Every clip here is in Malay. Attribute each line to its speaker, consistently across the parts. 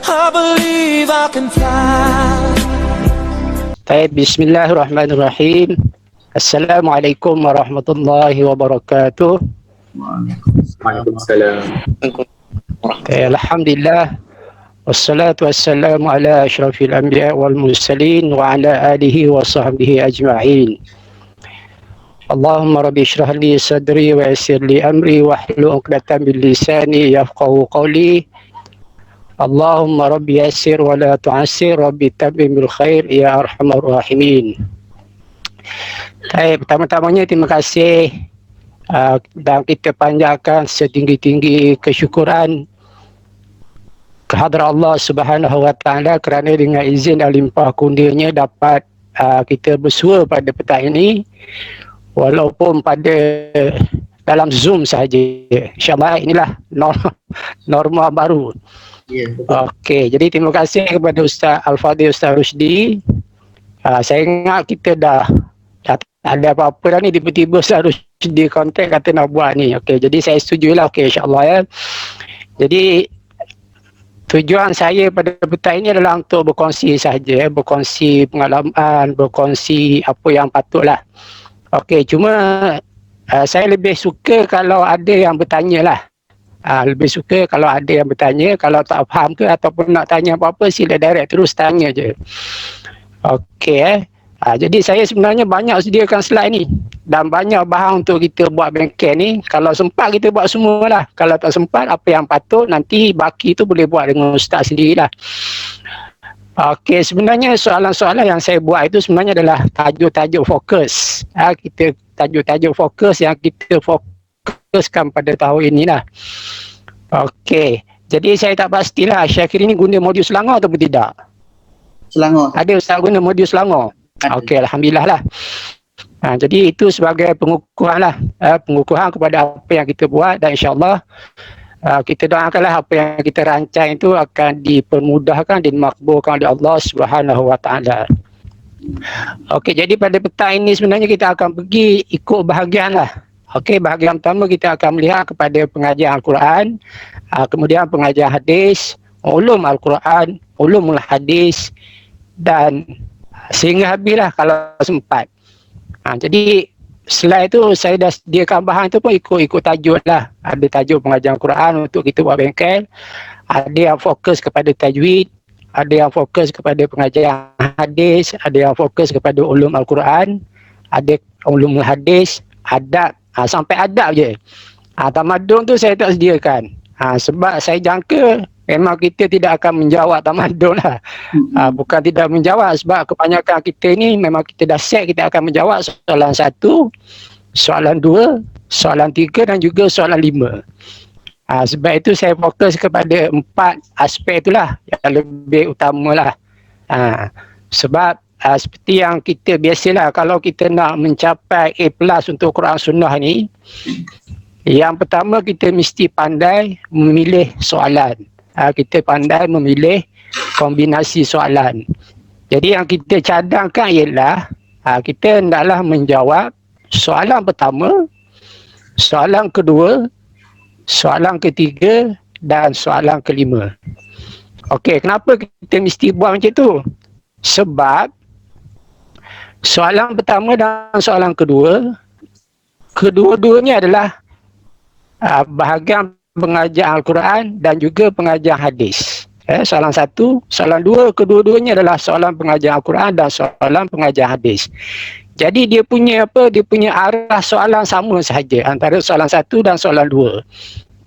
Speaker 1: I believe I can fly.
Speaker 2: Baik, bismillahirrahmanirrahim. Assalamualaikum warahmatullahi wabarakatuh.
Speaker 3: Waalaikumsalam.
Speaker 2: Alhamdulillah. Wassalatu wassalamu ala asyrafil anbiya wal mursalin wa ala alihi wa sahbihi ajma'in. Allahumma rabbi shrah li sadri wa yassir li amri wahlul 'uqdatam min lisani yafqahu qawli. Allahumma rabbi yassir wa la tu'assir, rabbi tammimil khair ya arhamar rahimin. Baik, pertama-tamanya terima kasih dan kita panjatkan setinggi-tinggi kesyukuran kehadrat Allah Subhanahu wa taala kerana dengan izin dan limpah kurnianya dapat kita bersua pada petang ini walaupun pada dalam Zoom sahaja. InsyaAllah inilah norma baru. Okey, jadi terima kasih kepada Ustaz Al-Fadhil Ustaz Rusdi. Saya ingat kita dah ada apa-apa dah ni, tiba-tiba Ustaz Rusdi kontak kata nak buat ni. Okey, jadi saya setujulah. Okey, insya-Allah ya. Jadi tujuan saya pada petang ini adalah untuk berkongsi sahaja, berkongsi pengalaman, berkongsi apa yang patutlah. Okey, cuma saya lebih suka kalau ada yang bertanya lah. Lebih suka kalau ada yang bertanya. Kalau tak faham ke ataupun nak tanya apa-apa, sila direct terus tanya je. Okey. Jadi saya sebenarnya banyak sediakan slide ni dan banyak bahan untuk kita buat bengkel ni. Kalau sempat kita buat semualah. Kalau tak sempat, apa yang patut nanti baki tu boleh buat dengan ustaz sendirilah. Okey, sebenarnya soalan-soalan yang saya buat itu sebenarnya adalah tajuk-tajuk fokus. Kita tajuk-tajuk fokus yang kita fokuskan pada tahun inilah. Okey, jadi saya tak pastilah Syakir ini guna modul Selangor atau tidak.
Speaker 4: Selangor.
Speaker 2: Ada ustaz guna modul Selangor? Okey, alhamdulillah lah. Jadi itu sebagai pengukuhan lah, pengukuhan kepada apa yang kita buat dan insya-Allah kita doakanlah apa yang kita rancang itu akan dipermudahkan dan dimakbulkan oleh Allah Subhanahu wa taala. Okey, jadi pada petang ini sebenarnya kita akan pergi ikut bahagian lah. Okey, bahagian pertama kita akan melihat kepada pengajian Al-Quran, kemudian pengajian hadis, ulum Al-Quran, ulumul hadis dan sehingga habislah kalau sempat. Jadi selain itu saya dah sediakan bahan tu pun ikut tajuk lah. Ada tajuk pengajian Al-Quran untuk kita buat bengkel, ada yang fokus kepada tajwid, ada yang fokus kepada pengajian hadis, ada yang fokus kepada ulum Al-Quran, ada ulumul hadis, adab. Sampai adab je. Tamadun tu saya tak sediakan. Sebab saya jangka memang kita tidak akan menjawab tamadun lah. Bukan tidak menjawab, sebab kebanyakan kita ni memang kita dah set kita akan menjawab soalan 1, soalan 2, soalan 3 dan juga soalan 5. Sebab itu saya fokus kepada 4 aspek itulah yang lebih utama lah. Sebab seperti yang kita biasalah, kalau kita nak mencapai A+ untuk Quran Sunnah ni, yang pertama kita mesti pandai memilih soalan. Kita pandai memilih kombinasi soalan. Jadi yang kita cadangkan ialah kita hendaklah menjawab soalan pertama, soalan kedua, soalan ketiga dan soalan kelima. Okey, kenapa kita mesti buat macam tu? Sebab soalan pertama dan soalan kedua, kedua-duanya adalah bahagian pengajian Al-Quran dan juga pengajian hadis. Soalan 1, soalan 2, kedua-duanya adalah soalan pengajian Al-Quran dan soalan pengajian hadis. Jadi dia punya dia punya arah soalan sama sahaja antara soalan 1 dan soalan 2.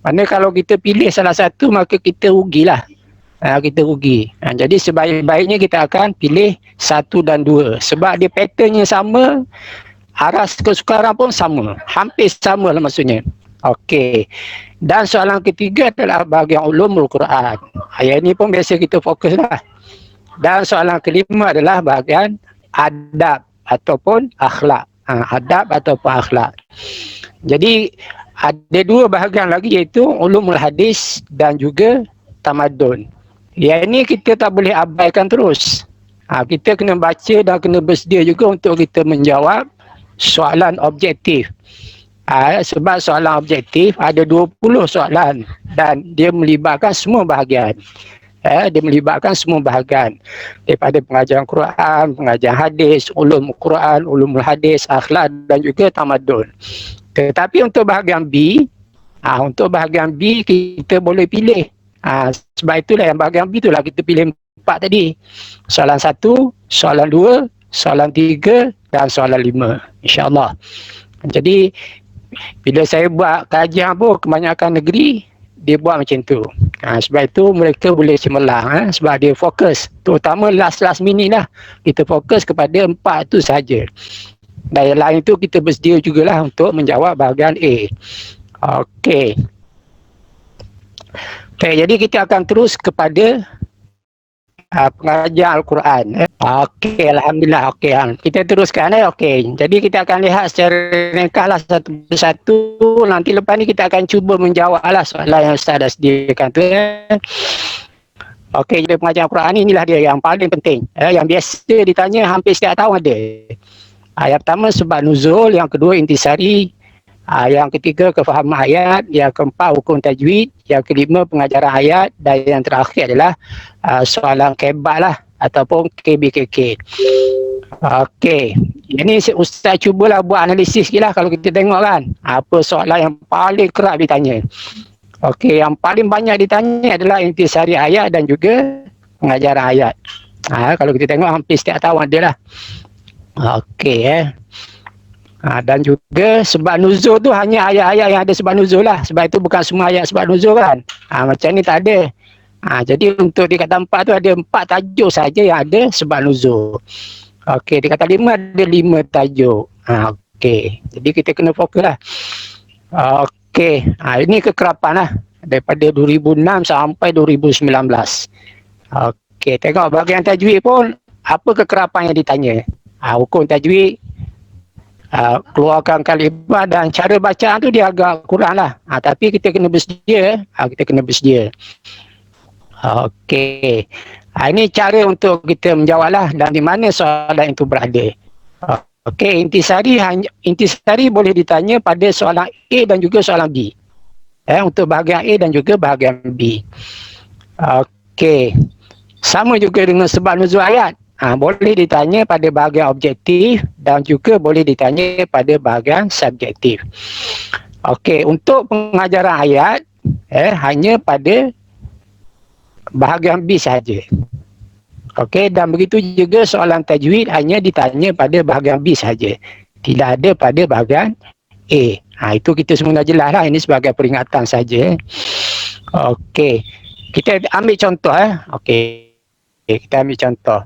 Speaker 2: Mana kalau kita pilih salah satu, maka kita rugilah. Kita rugi. Jadi sebaik-baiknya kita akan pilih 1 dan 2. Sebab dia patternnya sama, arah kesukaran pun sama. Hampir sama lah maksudnya. Okey. Dan soalan ketiga adalah bahagian ulumul Quran. Yang ini pun biasa kita fokus lah. Dan soalan kelima adalah bahagian adab ataupun akhlak. Adab ataupun akhlak. Jadi ada 2 bahagian lagi, iaitu ulumul hadis dan juga tamadun. Yang ini kita tak boleh abaikan terus. Kita kena baca dan kena bersedia juga untuk kita menjawab soalan objektif. Sebab soalan objektif ada 20 soalan dan dia melibatkan semua bahagian. Dia melibatkan semua bahagian daripada pengajaran Quran, pengajaran hadis, ulum Quran, ulumul hadis, akhlak dan juga tamadun. Tetapi untuk bahagian B, kita boleh pilih. Sebab itulah yang bahagian B itulah kita pilih 4 tadi. Soalan 1, soalan 2, soalan 3 dan soalan 5. InsyaAllah. Jadi bila saya buat kajian pun kebanyakan negeri dia buat macam tu. Sebab itu mereka boleh cemerlang sebab dia fokus. Terutama last minute lah. Kita fokus kepada 4 tu saja. Dan yang lain tu kita bersedia jugalah untuk menjawab bahagian A. Okey. Jadi kita akan terus kepada pengajian Al-Quran. Okey, Alhamdulillah. Okey, kita teruskan. Okey, jadi kita akan lihat secara ringkaslah satu persatu. Nanti lepas ni kita akan cuba menjawablah soalan yang Ustaz dah sediakan tu. Okey, jadi pengajian Al-Quran ni inilah dia yang paling penting. Yang biasa ditanya hampir setiap tahun ada. Yang pertama sebab nuzul, yang kedua intisari, yang ketiga kefahaman ayat, yang keempat hukum tajwid, yang kelima pengajaran ayat dan yang terakhir adalah soalan kebat lah ataupun KBKK. Okey, ini Ustaz cubalah buat analisis sikit lah kalau kita tengok kan apa soalan yang paling kerap ditanya. Okey, yang paling banyak ditanya adalah intisari ayat dan juga pengajaran ayat. Kalau kita tengok hampir setiap tahun ada lah. Okey dan juga sebab nuzul tu hanya ayat-ayat yang ada sebab nuzul lah. Sebab itu bukan semua ayat sebab nuzul kan. Macam ni tak ada. Jadi untuk di kata 4 tu ada 4 tajuk saja yang ada sebab nuzul. Okey, di kata 5 ada 5 tajuk. Okey, jadi kita kena fokus lah. Okey, ini kekerapan lah. Daripada 2006 sampai 2019. Okey, tengok bahagian tajwid pun apa kekerapan yang ditanya. Hukum tajwid, keluarkan kalimah dan cara bacaan tu dia agak kurang lah. Tapi kita kena bersedia. Okey. Ini cara untuk kita menjawab lah dan di mana soalan itu berada. Okey, intisari boleh ditanya pada soalan A dan juga soalan B. Untuk bahagian A dan juga bahagian B. Okey. Sama juga dengan sebab nuzul ayat. Boleh ditanya pada bahagian objektif dan juga boleh ditanya pada bahagian subjektif. Okey, untuk pengajaran ayat hanya pada bahagian B sahaja. Okey, dan begitu juga soalan tajwid hanya ditanya pada bahagian B sahaja. Tidak ada pada bahagian A. Itu kita semua dah jelas lah. Ini sebagai peringatan saja. Okey, kita ambil contoh. Okey, kita ambil contoh.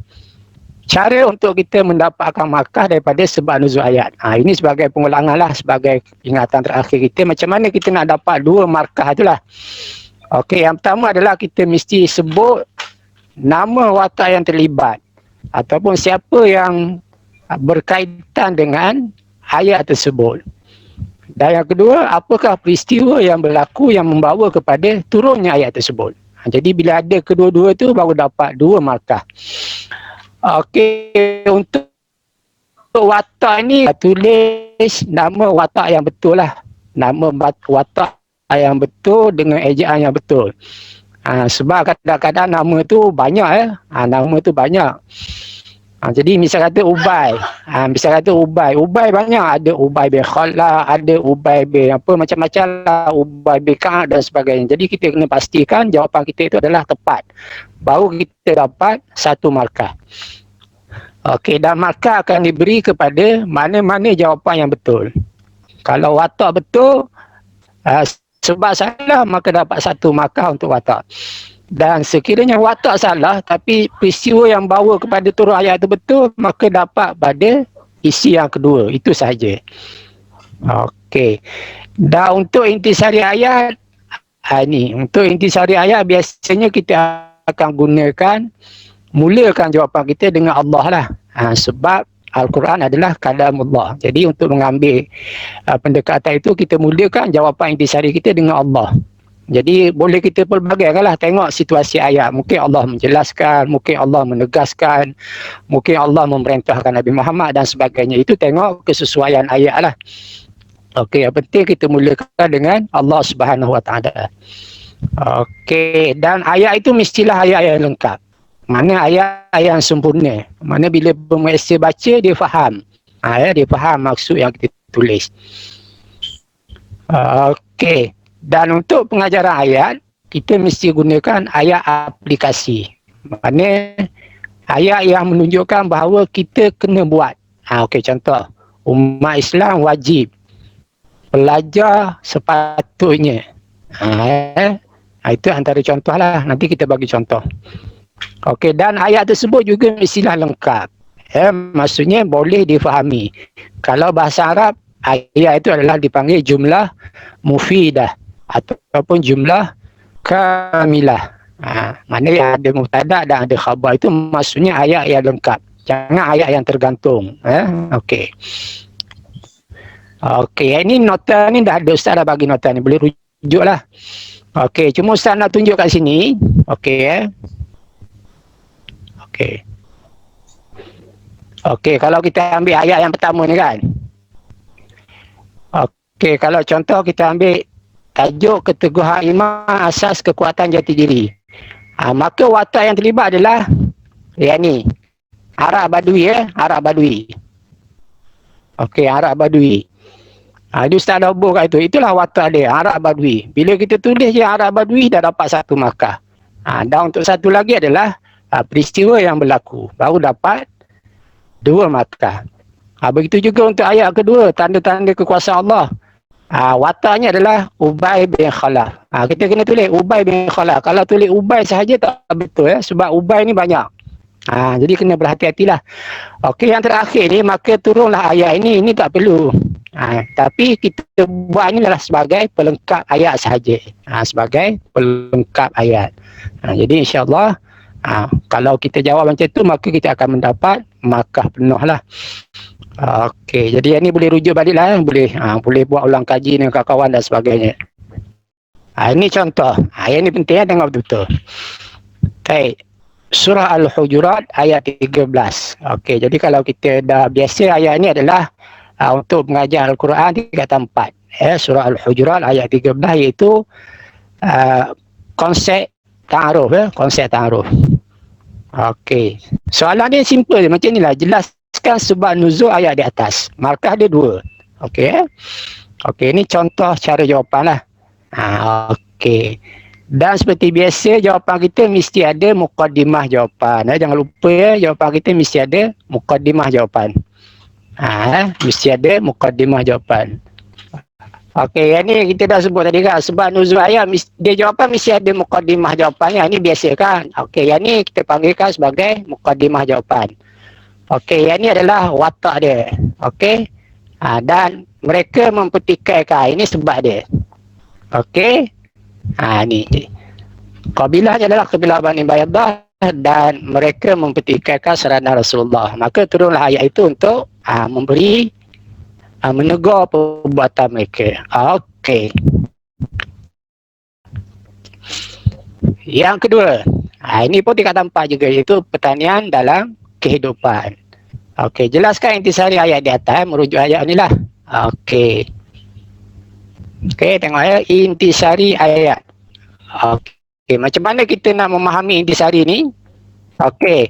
Speaker 2: Cara untuk kita mendapatkan markah daripada sebab nuzul ayat. Ini sebagai pengulangan lah, sebagai ingatan terakhir kita. Macam mana kita nak dapat 2 markah itulah. Okey, yang pertama adalah kita mesti sebut nama watak yang terlibat. Ataupun siapa yang berkaitan dengan ayat tersebut. Dan yang kedua, apakah peristiwa yang berlaku yang membawa kepada turunnya ayat tersebut. Jadi bila ada kedua-dua tu baru dapat 2 markah. Okey, untuk watak ni tulis nama watak yang betul lah. Nama watak yang betul dengan ejaan yang betul. Sebab kadang-kadang nama tu banyak nama tu banyak. Jadi misal kata Ubay. Ubay banyak, ada Ubay bin Khalaf, ada Ubay bin apa macam-macam lah, Ubay bin Ka'ab dan sebagainya. Jadi kita kena pastikan jawapan kita itu adalah tepat. Baru kita dapat 1 markah. Okey, dan markah akan diberi kepada mana-mana jawapan yang betul. Kalau watak betul, sebab salah maka dapat 1 markah untuk watak. Dan sekiranya watak salah tapi peristiwa yang bawa kepada turun ayat itu betul, maka dapat pada isi yang kedua. Itu sahaja. Okey. Dan untuk intisari ayat, untuk intisari ayat biasanya kita akan gunakan, mulakan jawapan kita dengan Allah lah. Sebab Al-Quran adalah kalamullah. Jadi untuk mengambil pendekatan itu, kita mulakan jawapan intisari kita dengan Allah. Jadi boleh kita pelbagaikan lah, tengok situasi ayat. Mungkin Allah menjelaskan, mungkin Allah menegaskan, mungkin Allah memerintahkan Nabi Muhammad dan sebagainya. Itu tengok kesesuaian ayat lah. Okey, yang penting kita mulakan dengan Allah Subhanahu Wa Taala. Okey, dan ayat itu mestilah ayat yang lengkap. Mana ayat yang sempurna. Mana bila pemeriksa baca, dia faham. Dia faham maksud yang kita tulis. Okey. Dan untuk pengajaran ayat, kita mesti gunakan ayat aplikasi. Mana ayat yang menunjukkan bahawa kita kena buat. Okey, contoh. Umat Islam wajib belajar sepatutnya. Itu antara contoh lah. Nanti kita bagi contoh. Okey, dan ayat tersebut juga mestilah lengkap. Maksudnya boleh difahami. Kalau bahasa Arab, ayat itu adalah dipanggil jumlah mufidah ataupun jumlah kamilah. Mana yang ada mubtada dan ada khabar, itu maksudnya ayat yang lengkap. Jangan ayat yang tergantung. Okey. Okey, ini nota ni dah ada, Ustaz dah bagi nota ni. Boleh rujuk lah. Okey, cuma Ustaz nak tunjuk kat sini. Okey. Okey. Okey, kalau kita ambil ayat yang pertama ni kan. Okey, kalau contoh kita ambil tajuk keteguhan iman asas kekuatan jati diri. Maka watak yang terlibat adalah yang ni. Arab Badui Arab Badui. Okey, Arab Badui. Dia Ustaz dah hubung kat itu. Itulah watak dia, Arab Badui. Bila kita tulis je Arab Badui, dah dapat satu markah. Dan untuk satu lagi adalah peristiwa yang berlaku. Baru dapat 2 markah. Begitu juga untuk ayat kedua, tanda-tanda kekuasaan Allah. Wataknya adalah Ubay bin Khalaf. Kita kena tulis Ubay bin Khalaf. Kalau tulis Ubay sahaja tak betul sebab Ubay ni banyak. Jadi kena berhati-hatilah. Okey, yang terakhir ni, maka turunlah ayat ini. Ini tak perlu. Tapi kita buat ni adalah sebagai pelengkap ayat sahaja. Sebagai pelengkap ayat. Jadi insyaAllah, kalau kita jawab macam tu, maka kita akan mendapat markah penuh lah. Okey, jadi yang ni boleh rujuk balik lah. Boleh buat ulang kaji dengan kawan-kawan dan sebagainya. Ini contoh. Yang ni penting, tengok betul-betul. Baik. Surah Al-Hujurat ayat 13. Okey, jadi kalau kita dah biasa, ayat ni adalah untuk mengajar Al-Quran tingkatan 4. Surah Al-Hujurat ayat 13 iaitu konsep ta'aruf. Konsep ta'aruf. Okey. Soalan dia simple macam inilah. Jelaskan sebab nuzul ayat di atas. Markah dia 2. Okey. Okey, ini contoh cara jawapan lah. Okey. Dan seperti biasa, jawapan kita mesti ada muqaddimah jawapan. Jangan lupa jawapan kita mesti ada muqaddimah jawapan. Mesti ada muqaddimah jawapan. Okey, yang ni kita dah sebut tadi kan. Sebab nuzul ayat, dia jawapan mesti ada muqaddimah jawapannya. Ini biasa kan. Okey, yang ni kita panggilkan sebagai muqaddimah jawapan. Okey, yang ni adalah watak dia. Okey. Dan mereka mempertikaikan. Ini sebab dia. Okey. Ni. Kabilahnya adalah kabilah Bani Baydah dan mereka mempertikaikan sarana Rasulullah. Maka turunlah ayat itu untuk memberi menegur perbuatan mereka. Okey. Yang kedua, ini pun tingkatan 4 juga, iaitu pertanian dalam kehidupan. Okey, jelaskan intisari ayat di atas, merujuk ayat ni lah. Okey. Okey, tengok intisari ayat. Okey, macam mana kita nak memahami intisari ni? Okey,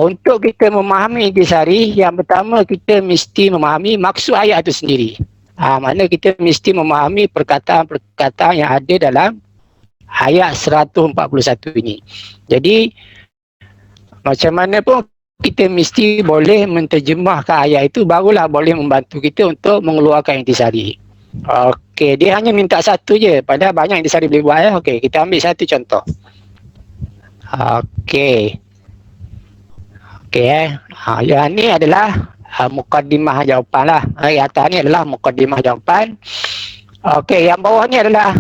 Speaker 2: untuk kita memahami intisari, yang pertama kita mesti memahami maksud ayat itu sendiri. Mana kita mesti memahami perkataan-perkataan yang ada dalam ayat 141 ini. Jadi, macam mana pun kita mesti boleh menterjemahkan ayat itu, barulah boleh membantu kita untuk mengeluarkan intisari. Okey, dia hanya minta satu je, padahal banyak intisari boleh buat. Okey, kita ambil satu contoh. Okey. Yang ni adalah muqaddimah jawapan lah. Yang atas ni adalah muqaddimah jawapan. Okey, yang bawah ni adalah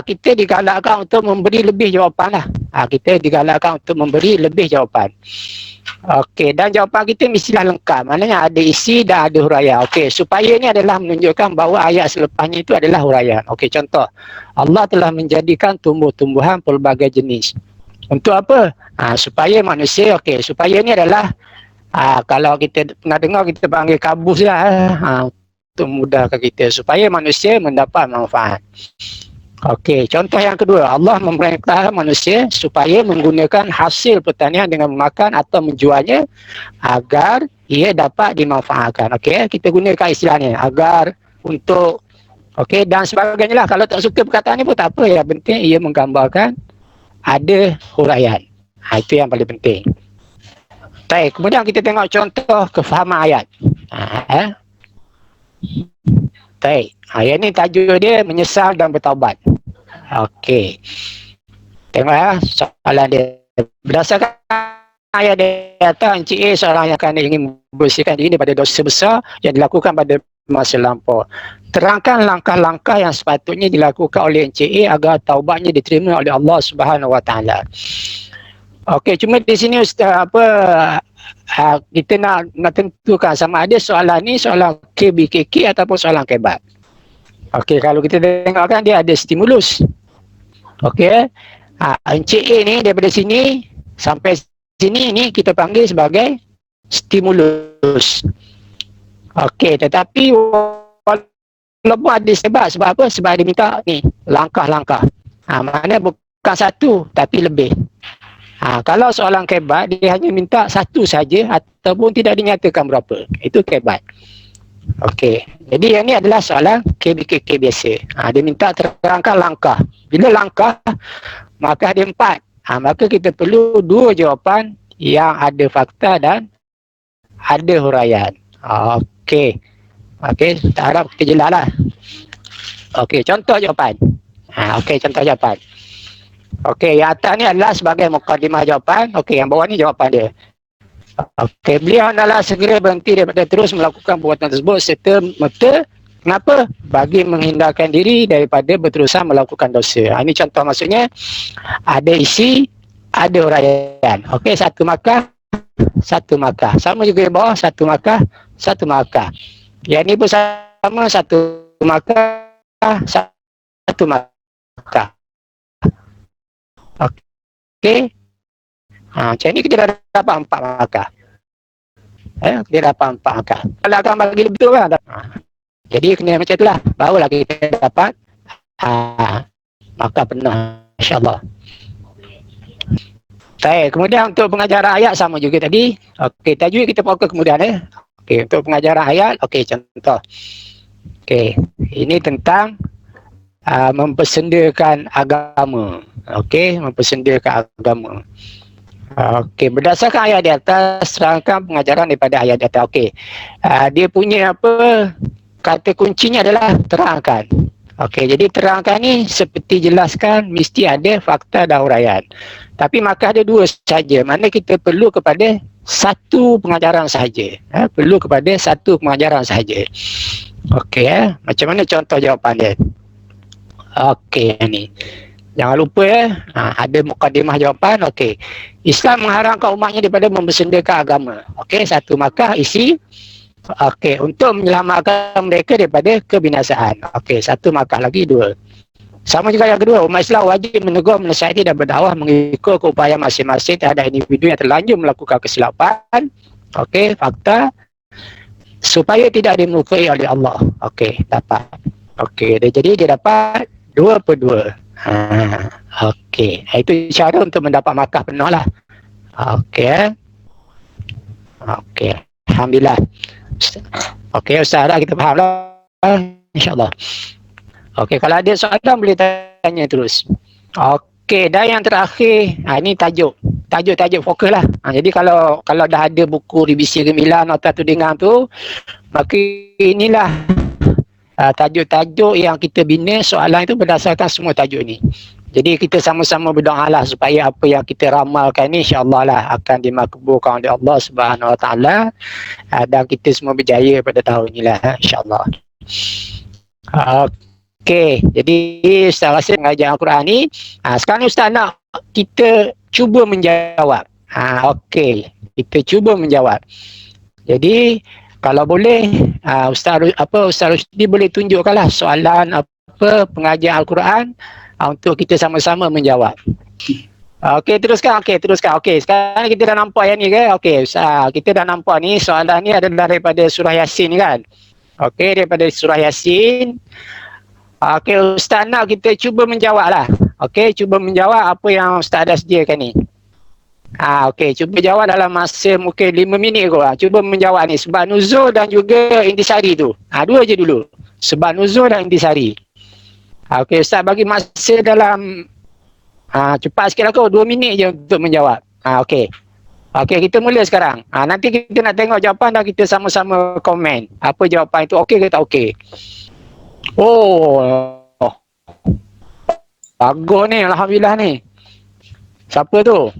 Speaker 2: kita digalakkan untuk memberi lebih jawapan lah. Kita digalakkan untuk memberi lebih jawapan. Okey, dan jawapan kita mestilah lengkap. Maknanya ada isi dan ada huraian. Okey, supaya ni adalah menunjukkan bahawa ayat selepasnya itu adalah huraian. Okey, contoh. Allah telah menjadikan tumbuh-tumbuhan pelbagai jenis. Untuk apa? Supaya manusia, okey, supaya ni adalah kalau kita pernah dengar, kita panggil kabus lah. Untuk memudahkan kita. Supaya manusia mendapat manfaat. Okey, contoh yang kedua, Allah memerintah manusia supaya menggunakan hasil pertanian dengan memakan atau menjualnya agar ia dapat dimanfaatkan. Okey, kita gunakan istilahnya agar, untuk, okey, dan sebagainya lah. Kalau tak suka perkataan ni pun tak apa, yang penting ia menggambarkan ada huraian. Itu yang paling penting. Baik, kemudian kita tengok contoh kefahaman ayat. Baik, ayat ni tajuk dia menyesal dan bertaubat. Okey. Tengok ya soalan dia. Berdasarkan ayat di atas, Encik A seorang yang akan ingin membersihkan diri daripada dosa besar yang dilakukan pada masa lampau. Terangkan langkah-langkah yang sepatutnya dilakukan oleh Encik A agar taubatnya diterima oleh Allah Subhanahu Wa Taala. Okey, cuma di sini Ustaz kita nak tentukan sama ada soalan ni soalan KBKK ataupun soalan kebat. Okey, kalau kita tengokkan dia ada stimulus. Okey. Encik A ni daripada sini sampai sini ni kita panggil sebagai stimulus. Okey, tetapi walaupun ada sebab apa? Sebab dia minta ni langkah-langkah. Maknanya bukan satu tapi lebih. Kalau soalan kebat dia hanya minta satu saja ataupun tidak dinyatakan berapa. Itu kebat. Okey. Jadi yang ni adalah soalan KBKK biasa. Dia minta terangkan langkah. Bila langkah, maka ada 4. Maka kita perlu 2 jawapan yang ada fakta dan ada huraian. Okey. Okey, tak harap kita jelas lah. Okey, contoh jawapan. Okey, contoh jawapan. Okey, yang atas ni adalah sebagai mukadimah jawapan. Okey, yang bawah ni jawapan dia. Okey, beliau adalah segera berhenti daripada terus melakukan perbuatan tersebut serta merta. Kenapa? Bagi menghindarkan diri daripada berterusan melakukan dosa. Ini contoh, maksudnya ada isi, ada huraian. Okey, satu markah, satu markah. Sama juga yang bawah, satu markah, satu markah. Yang ni pun sama, satu markah, satu markah. Okey. Macam ni kita dah dapat 4 markah. Kita dapat 4 markah. Kalau akan bagi lebih tu kan. Jadi kena macam itulah. Barulah kita dapat markah penuh, insya-Allah. Baik, kemudian untuk pengajaran ayat sama juga tadi. Okey, tajwid kita fokus kemudian Okey, untuk pengajaran ayat, okey, contoh. Okey, ini tentang mempersendakan agama. Okey, mempersendakan agama. Okey, berdasarkan ayat di atas, terangkan pengajaran daripada ayat di atas. Okey. Dia punya apa? Kata kuncinya adalah terangkan. Okey, jadi terangkan ni seperti jelaskan mesti ada fakta dan huraian. Tapi maka ada 2 saja. Mana kita perlu kepada satu pengajaran sahaja. Perlu kepada satu pengajaran sahaja. Okey, macam mana contoh jawapan dia? Okey, ni. Jangan lupa ada mukadimah jawapan. Okey. Islam mengharamkan umatnya daripada mempersendakan agama. Okey, satu markah isi. Okey, untuk menyelamatkan mereka daripada kebinasaan. Okey, satu markah lagi, 2. Sama juga yang kedua, umat Islam wajib menegur, menasihati dan berdakwah mengikut keupayaan masing-masing terhadap individu yang terlanjur melakukan kesilapan. Okey, fakta supaya tidak dimurkai oleh Allah. Okey, dapat. Okey, jadi dia dapat 2/2. Okey, itu cara untuk mendapat markah penuh lah. Okey. Okey, alhamdulillah. Okey, Ustaz dah kita faham lah, insya-Allah. Okey, kalau ada soalan boleh tanya terus. Okey, dan yang terakhir, ini tajuk fokus lah. Jadi kalau dah ada buku revisi gemilang nota tudingan tu, maka inilah tajuk-tajuk yang kita bina soalan itu berdasarkan semua tajuk ni. Jadi kita sama-sama berdoa lah supaya apa yang kita ramalkan ni insya-Allah lah akan dimakbulkan oleh Allah Subhanahu Wa Taala, dan kita semua berjaya pada tahun inilah, insya-Allah. Okey, jadi Ustaz rasa mengajar Al-Quran ni, sekarang ni Ustaz nak kita cuba menjawab. Okey, kita cuba menjawab. Jadi kalau boleh Ustaz Rusdi boleh tunjukkanlah soalan apa pengajian Al-Quran untuk kita sama-sama menjawab. Okey, teruskan. Okey, sekarang kita dah nampak yang ni ke? Okey, kita dah nampak ni soalan ni adalah daripada surah Yasin ni kan? Okey, daripada surah Yasin. Okey, Ustaz nak kita cuba menjawab lah. Okey, cuba menjawab apa yang Ustaz dah sediakan ni. Okey, cuba jawab dalam masa mungkin 5 minit kot. Cuba menjawab ni. Sebab nuzul dan juga intisari tu. Dua je dulu. Sebab nuzul dan intisari. Okey, Ustaz bagi masa dalam cepat sikit lah kot. 2 minit je untuk menjawab. Okey. Okey, kita mula sekarang. Nanti kita nak tengok jawapan dan kita sama-sama komen. Apa jawapan itu, okey ke tak okey. Oh. Bagus ni, Alhamdulillah ni. Siapa tu?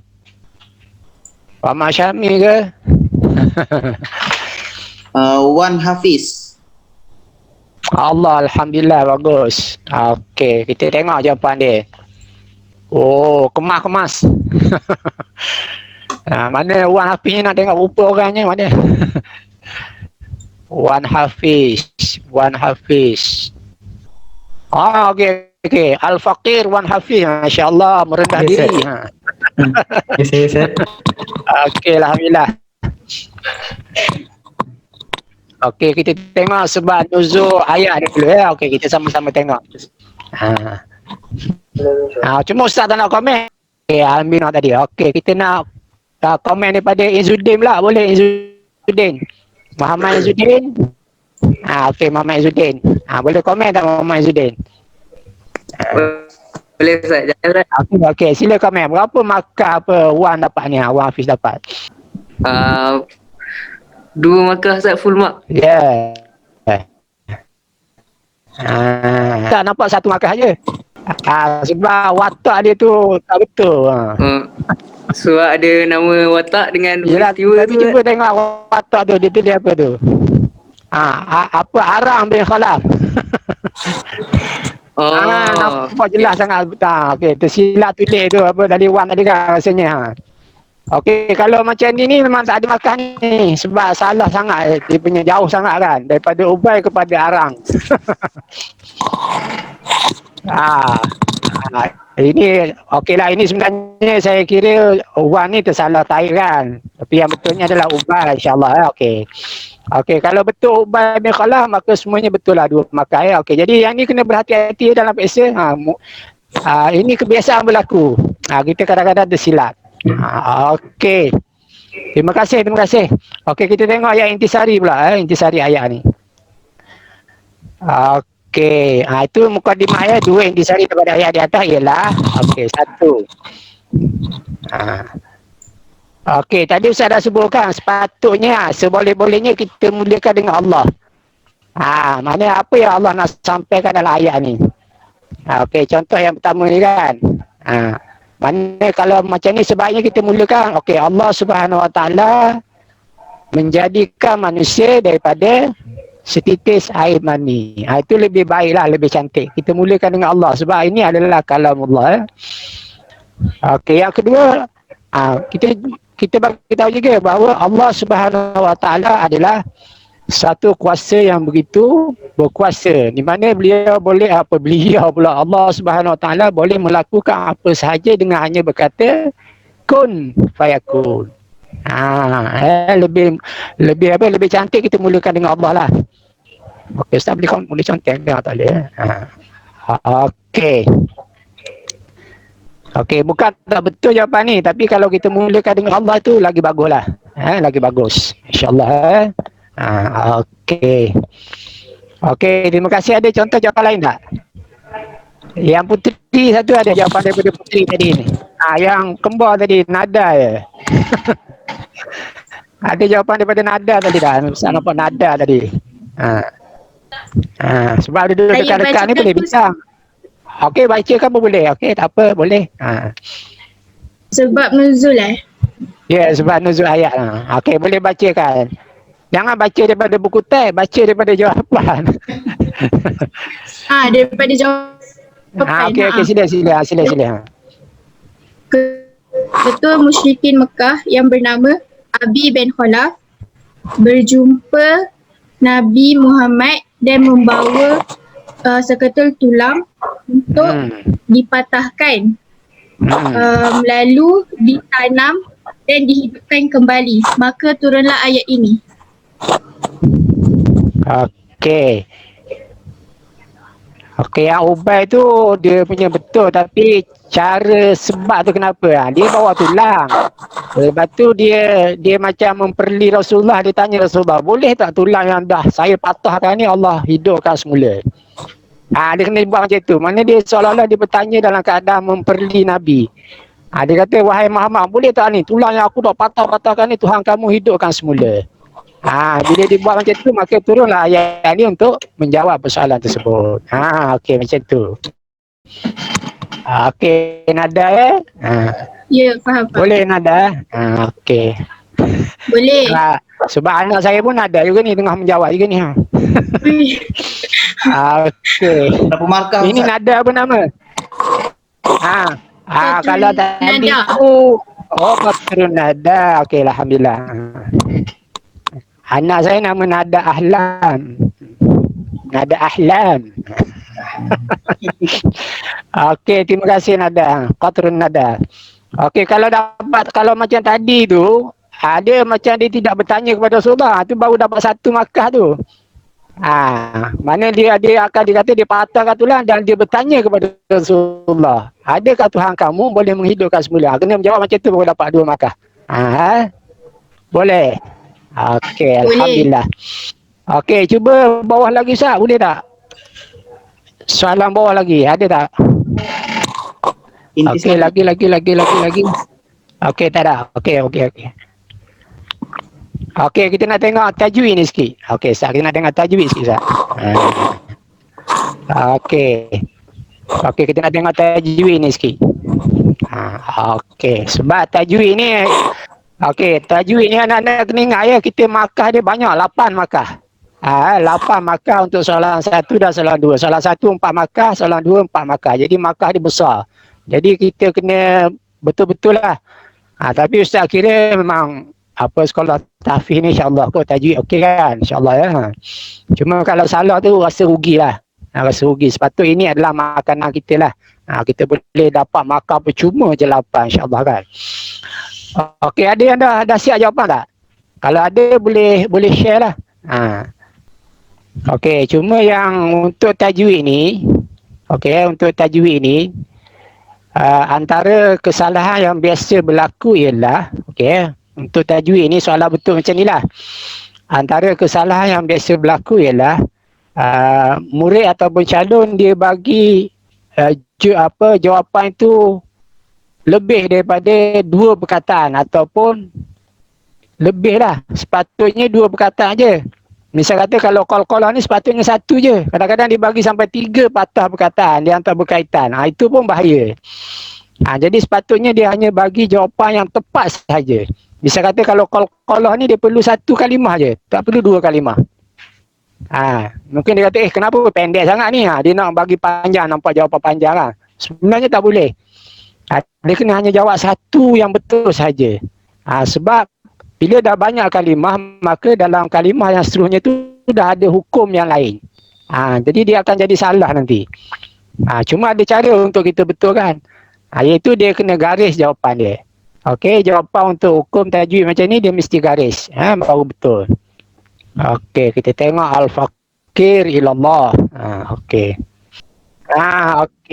Speaker 2: Muhammad Syamil ke?
Speaker 3: Wan Hafiz.
Speaker 2: Allah, Alhamdulillah, bagus. Okey, kita tengok jawapan dia. Oh, kemas-kemas. Mana Wan Hafiz ni, nak tengok rupa orangnya mana? Wan Hafiz. Okey. Al-Faqir Wan Hafiz. Masya-Allah, merendah diri.
Speaker 4: Yes.
Speaker 2: Okey, Alhamdulillah. Okey, kita tengok sebab nuzul ayat ni dulu ya. Okey, kita sama-sama tengok. Cuma Ustaz tak nak komen. Okey, Almin tadi. Okey, kita nak komen daripada Izzuddin pula. Boleh Izzuddin? Muhammad Izzuddin? Okey, Muhammad Izzuddin. Boleh komen tak Muhammad Izzuddin?
Speaker 4: Boleh Ustaz.
Speaker 2: Okey, sila komen. Berapa markah apa Wan dapat ni? Wan Hafiz dapat.
Speaker 4: 2 markah Ustaz, full mark.
Speaker 2: Ya. Tak nampak 1 markah aja. Sebab watak dia tu tak betul.
Speaker 4: Sebab ada nama watak dengan
Speaker 2: Yelah,
Speaker 4: peristiwa
Speaker 2: tapi
Speaker 4: tu.
Speaker 2: cuba tengok watak tu, dia apa tu? Apa Aram bin Khalaf. Nampak jelas sangat. Okey, tersilap tulis tu apa dari Wan tadi kan rasanya. Okey, kalau macam ni memang tak ada makan ni sebab salah sangat, dia punya jauh sangat kan daripada Ubay kepada Arang. Ini okeylah, ini sebenarnya saya kira Wan ni tersalah tarik kan. Tapi yang betulnya adalah Ubay, insya-Allah. Okey, kalau betul Ubay bin Khalaf maka semuanya betul lah 2 makan ya. Okey, jadi yang ni kena berhati-hati dalam peksa. Ini kebiasaan berlaku. Kita kadang-kadang tersilap. Okey. Terima kasih. Okey, kita tengok ayat intisari pula intisari ayat ni. Okey, itu mukadimah ayat 2 intisari daripada ayat di atas ialah okey, 1. Okey, tadi Ustaz dah sebutkan sepatutnya seboleh-bolehnya kita muliakan dengan Allah. Mana apa yang Allah nak sampaikan dalam ayat ni. Okey, contoh yang pertama ni kan. Mana kalau macam ni sebaiknya kita mulakan, okey, Allah Subhanahu Wa Taala menjadikan manusia daripada setitis air mani. Itu lebih baiklah, lebih cantik. Kita mulakan dengan Allah sebab ini adalah kalamullah. Okey, yang kedua, kita bagi tahu juga bahawa Allah Subhanahu Wa Taala adalah satu kuasa yang begitu berkuasa, di mana beliau Allah Subhanahu Wa Taala boleh melakukan apa sahaja dengan hanya berkata kun fayakun. Lebih cantik kita mulakan dengan Allah lah. Okey, Ustaz boleh contoh tak boleh? Okey, bukan tak betul jawapan ni, tapi kalau kita mulakan dengan Allah tu lagi bagus lah. Lagi bagus, insya-Allah. Okey, terima kasih. Ada contoh jawapan lain tak? Yang puteri satu ada jawapan daripada puteri tadi ni. Yang kembar tadi nada je. Ada jawapan daripada nada tadi dah. Ustaz nampak nada tadi. Sebab dia duduk dekat-dekat ni boleh bincang. Okey, bacakan pun boleh. Okey, tak apa, boleh.
Speaker 5: Sebab nuzul
Speaker 2: Ya, sebab nuzul ayat. Okey, boleh bacakan. Jangan baca daripada buku teks, baca daripada jawapan.
Speaker 5: Daripada jawapan.
Speaker 2: Okey, sila.
Speaker 5: Ketua musyrikin Mekah yang bernama Abi bin Khalaf berjumpa Nabi Muhammad dan membawa seketul tulang untuk dipatahkan, lalu ditanam dan dihidupkan kembali. Maka turunlah ayat ini.
Speaker 2: Okey. Okey, yang Ubay tu dia punya betul, tapi cara sebab tu kenapa? Dia bawa tulang. Lepas tu dia macam memperli Rasulullah, dia tanya Rasulullah, boleh tak tulang yang dah saya patahkan ni Allah hidupkan semula? Dia kena buat macam tu. Mana dia seolah-olah dia bertanya dalam keadaan memperli Nabi. Dia kata, wahai Muhammad, boleh tak ni tulang yang aku dah patah-patahkan ni Tuhan kamu hidupkan semula? Bila dibuat macam tu, maka turunlah ayat ni untuk menjawab persoalan tersebut. Okey, macam tu. Okey, Nada
Speaker 5: Ya, faham.
Speaker 2: boleh Nada? Okey.
Speaker 5: Boleh.
Speaker 2: Sebab anak saya pun ada juga ni, tengah menjawab juga ni.
Speaker 5: Ui.
Speaker 2: Okey.
Speaker 3: Berapa markah
Speaker 2: Ini
Speaker 3: Ustaz?
Speaker 2: Nada apa nama? Kalau tadi
Speaker 5: Nada.
Speaker 2: tu Qatrun Nada. Okey, alhamdulillah. Anak saya nama Nada Ahlam. Nada Ahlam. Okey, terima kasih Nada. Qatrun Nada. Okey, kalau macam tadi tu, dia macam dia tidak bertanya kepada Rasulullah, tu baru dapat satu Makkah tu. Mana dia akan dikata dia patahkan tulang dan dia bertanya kepada Rasulullah, adakah Tuhan kamu boleh menghidupkan semula? Kena menjawab macam tu baru dapat 2 Makkah. Boleh. Okey, alhamdulillah. Okey, cuba bawah lagi Ustaz, boleh tak? Soalan bawah lagi, ada tak? Okey, lagi. Okey, tak ada. Okey. Okey, kita nak tengok tajwid ni sikit. Okey, Ustaz, kita nak tengok tajwid sikit, Ustaz. Okey, kita nak tengok tajwid ni sikit. Okey, sebab tajwid ni tajwid ni anak-anak kena ingat ya, kita markah dia banyak, 8 markah. 8 markah untuk soalan 1 dan soalan 2. Soalan 1 4 markah, soalan 2 4 markah. Jadi markah dia besar. Jadi kita kena betul-betul lah. Tapi Ustaz kira memang sekolah tahfiz ni insya-Allah kot tajwid okey kan, insya-Allah ya. Cuma kalau salah tu rasa rugilah. Rasa rugi. Sepatut ini adalah makanan kita lah. Kita boleh dapat markah percuma je 8 insya-Allah kan. Okey, ada yang dah siap jawapan tak? Kalau ada boleh share lah. Okey, cuma yang untuk tajwid ni, antara kesalahan yang biasa berlaku ialah, untuk tajwid ni soalan betul macam ni lah. Antara kesalahan yang biasa berlaku ialah murid ataupun calon dia bagi jawapan itu lebih daripada 2 perkataan ataupun lebih lah. Sepatutnya 2 perkataan je. Misal kata kalau qalqalah ni sepatutnya 1 je. Kadang-kadang dia bagi sampai 3 patah perkataan dia antara berkaitan. Itu pun bahaya. Jadi sepatutnya dia hanya bagi jawapan yang tepat sahaja. Misal kata kalau qalqalah ni dia perlu 1 kalimah je. Tak perlu 2 kalimah. Mungkin dia kata kenapa pendek sangat ni? Dia nak bagi panjang, nampak jawapan panjang lah. Sebenarnya tak boleh. Dia kena hanya jawab 1 yang betul saja. Sebab bila dah banyak kalimah, maka dalam kalimah yang seterusnya tu dah ada hukum yang lain. Jadi dia akan jadi salah nanti. Cuma ada cara untuk kita betulkan. Iaitu dia kena garis jawapan dia. Okey, jawapan untuk hukum tajwid macam ni dia mesti garis. Baru betul. Okey, kita tengok al-faqir ilallah. Okey.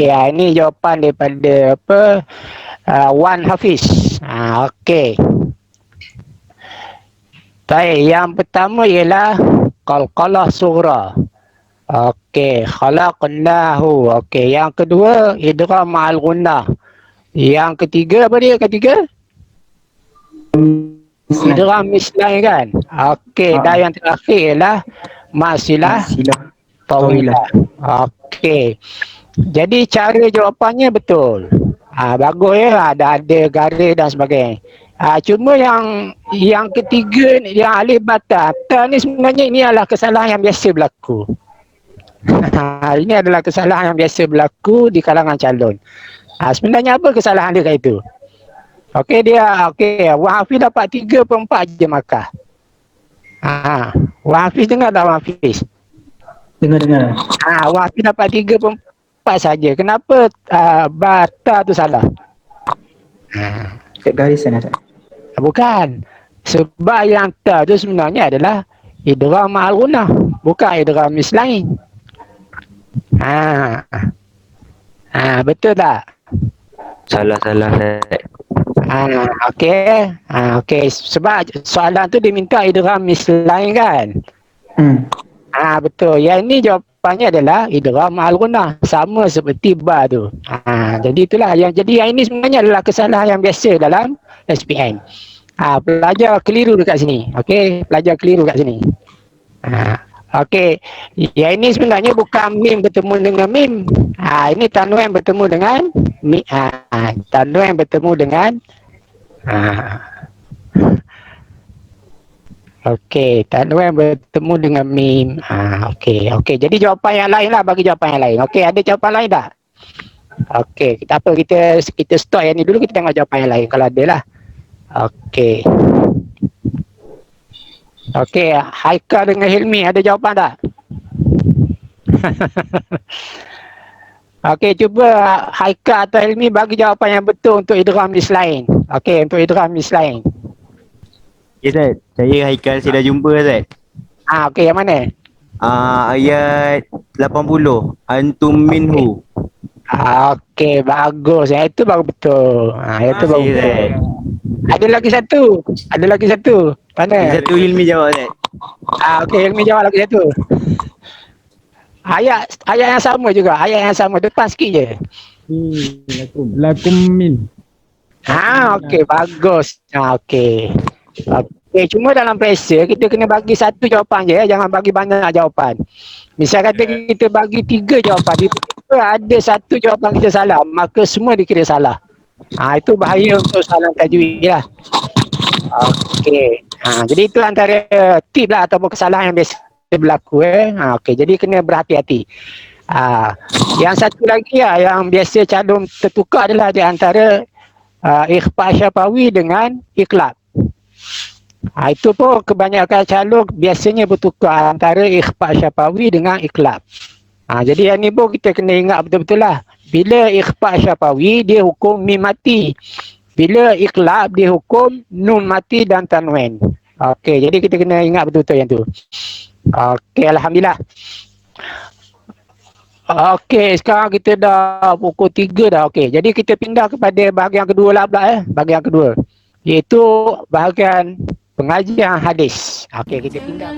Speaker 2: Ini jawapan daripada Wan Hafiz. Okey. Baik, yang pertama ialah qalqalah sughra. Okey, khalaqnahu. Okey, yang kedua idgham ma'al gunnah. Yang ketiga apa dia? Idgham mislain kan? Okey, dan yang terakhir ialah masilah tawilah. Okey. Jadi cara jawapannya betul. Bagus ya, ada garis dan sebagainya. Cuma yang ketiga yang alif bata ni sebenarnya ini adalah kesalahan yang biasa berlaku. Ini adalah kesalahan yang biasa berlaku di kalangan calon. Sebenarnya apa kesalahan dia kat itu? Okey, Wan Hafiz dapat 3/4 je markah. Wan Hafiz dengar tak Wan Hafiz?
Speaker 6: Dengar.
Speaker 2: Wan Hafiz dapat 3/4 saja. Kenapa bata tu salah?
Speaker 6: Dekat garis sana tak?
Speaker 2: Bukan. Sebab yang ta tu sebenarnya adalah idgham ma'al gunnah, bukan idgham mislain. Betul tak?
Speaker 7: Salah Ustaz.
Speaker 2: Okey. Okey. Sebab soalan tu dia minta idgham mislain kan? Betul. Yang ni jawapannya adalah idgham ma'al gunnah. Sama seperti ba tu. Jadi itulah yang ini sebenarnya adalah kesalahan yang biasa dalam SPM. Pelajar keliru dekat sini. Okey, pelajar keliru kat sini. Okey. Yang ini sebenarnya bukan mim bertemu dengan mim. Ini tanwin bertemu dengan mim. Tanwin bertemu dengan okey, tanwin bertemu dengan mim. Okey. Jadi jawapan yang lain lah, bagi jawapan yang lain. Okey, ada jawapan lain tak? Okey, tak apa, kita stop yang ni dulu, kita tengok jawapan yang lain kalau ada lah. Okey. Okey, Haikal dengan Hilmi ada jawapan tak? Okey, cuba Haikal atau Hilmi bagi jawapan yang betul untuk idgham mislain. Okey, untuk idgham mislain.
Speaker 8: Ya Ustaz, saya Haikal, saya dah jumpa Ustaz.
Speaker 2: Okey, yang mana?
Speaker 8: Ayat 80, antum minhu.
Speaker 2: Okey, bagus. Yang itu baru betul. Yang itu baru betul. Ada lagi satu. Mana?
Speaker 8: Satu Hilmi jawab Ustaz.
Speaker 2: Okey, Hilmi jawab lagi satu. Ayat yang sama juga. Ayat yang sama. Depan sikit je.
Speaker 9: Lakum min.
Speaker 2: Okey, bagus. Okey. Okey, cuma dalam periksa kita kena bagi satu jawapan je, jangan bagi banyak jawapan. Misal kata kita bagi 3 jawapan, tiba-tiba ada satu jawapan kita salah, maka semua dikira salah. Itu bahaya untuk soalan tajwid lah. Okey. Jadi itu antara tip lah ataupun kesalahan yang biasa berlaku. Okey, jadi kena berhati-hati. Yang satu lagi yang biasa calon tertukar adalah di antara ikhfa syafawi dengan iqlab. Itu pun kebanyakan calon biasanya bertukar antara ikhfa syafawi dengan iqlab. Jadi yang ni pun kita kena ingat betul-betul lah. Bila ikhfa syafawi dia hukum mim mati. Bila iqlab dia hukum nun mati dan tanwin. Okey, jadi kita kena ingat betul-betul yang tu. Okey, alhamdulillah. Okey, sekarang kita dah pukul 3 dah. Okey, jadi kita pindah kepada bahagian kedua lah pula bahagian kedua. Iaitu bahagian pengajian hadis. Okey, kita pindah.